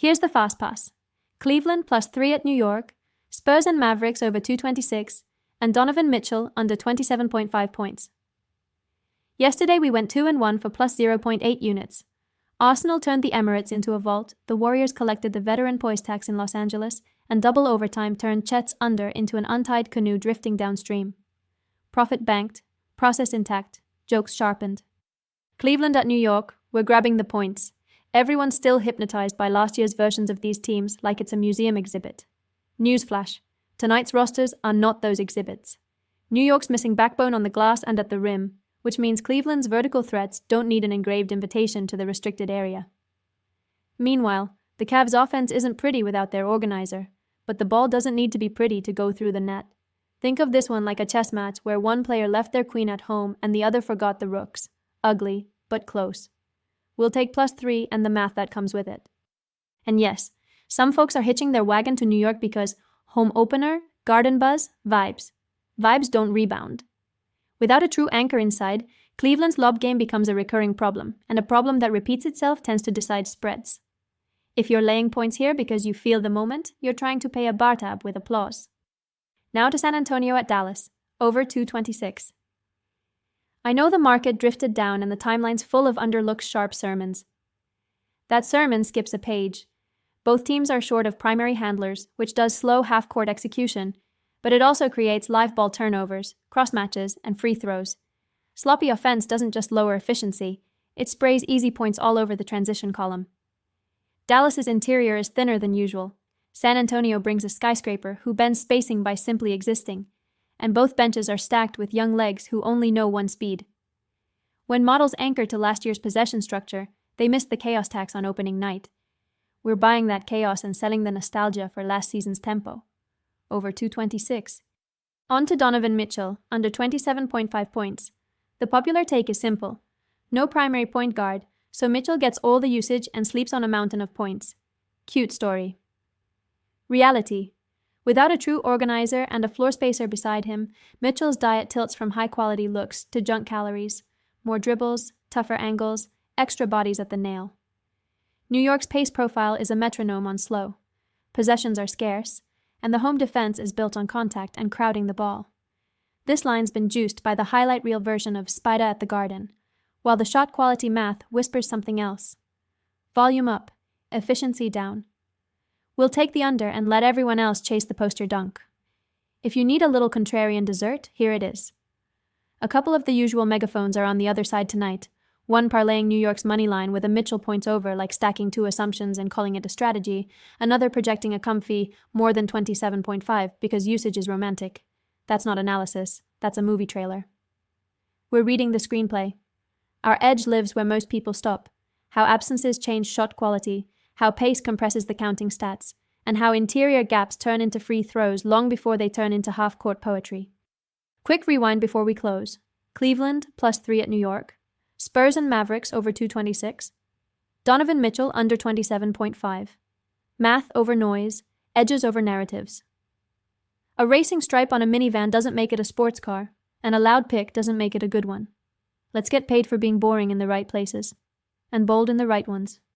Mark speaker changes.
Speaker 1: Here's the fast pass. Cleveland +3 at New York, Spurs and Mavericks over 226, and Donovan Mitchell under 27.5 points. Yesterday we went 2-1 for +0.8 units. Arsenal turned the Emirates into a vault, the Warriors collected the veteran poise tax in Los Angeles, and double overtime turned Chet's under into an untied canoe drifting downstream. Profit banked, process intact, jokes sharpened. Cleveland at New York, we're grabbing the points. Everyone's still hypnotized by last year's versions of these teams like it's a museum exhibit. Newsflash, tonight's rosters are not those exhibits. New York's missing backbone on the glass and at the rim, which means Cleveland's vertical threats don't need an engraved invitation to the restricted area. Meanwhile, the Cavs' offense isn't pretty without their organizer, but the ball doesn't need to be pretty to go through the net. Think of this one like a chess match where one player left their queen at home and the other forgot the rooks. Ugly, but close. We'll take +3 and the math that comes with it. And yes, some folks are hitching their wagon to New York because home opener, garden buzz, vibes. Vibes don't rebound. Without a true anchor inside, Cleveland's lob game becomes a recurring problem, and a problem that repeats itself tends to decide spreads. If you're laying points here because you feel the moment, you're trying to pay a bar tab with applause. Now to San Antonio at Dallas, over 226. I know the market drifted down and the timeline's full of underlooked sharp sermons. That sermon skips a page. Both teams are short of primary handlers, which does slow half-court execution, but it also creates live ball turnovers, cross-matches, and free throws. Sloppy offense doesn't just lower efficiency, it sprays easy points all over the transition column. Dallas's interior is thinner than usual. San Antonio brings a skyscraper who bends spacing by simply existing, and both benches are stacked with young legs who only know one speed. When models anchor to last year's possession structure, they miss the chaos tax on opening night. We're buying that chaos and selling the nostalgia for last season's tempo. Over 226. On to Donovan Mitchell, under 27.5 points. The popular take is simple. No primary point guard, so Mitchell gets all the usage and sleeps on a mountain of points. Cute story. Reality. Without a true organizer and a floor spacer beside him, Mitchell's diet tilts from high-quality looks to junk calories, more dribbles, tougher angles, extra bodies at the nail. New York's pace profile is a metronome on slow. Possessions are scarce, and the home defense is built on contact and crowding the ball. This line's been juiced by the highlight reel version of Spider at the Garden, while the shot quality math whispers something else. Volume up, efficiency down. We'll take the under and let everyone else chase the poster dunk. If you need a little contrarian dessert, here it is. A couple of the usual megaphones are on the other side tonight, one parlaying New York's money line with a Mitchell points over like stacking two assumptions and calling it a strategy, another projecting a comfy more than 27.5 because usage is romantic. That's not analysis, that's a movie trailer. We're reading the screenplay. Our edge lives where most people stop, how absences change shot quality, how pace compresses the counting stats, and how interior gaps turn into free throws long before they turn into half-court poetry. Quick rewind before we close. Cleveland +3 at New York. Spurs and Mavericks over 226. Donovan Mitchell under 27.5. Math over noise, edges over narratives. A racing stripe on a minivan doesn't make it a sports car, and a loud pick doesn't make it a good one. Let's get paid for being boring in the right places, and bold in the right ones.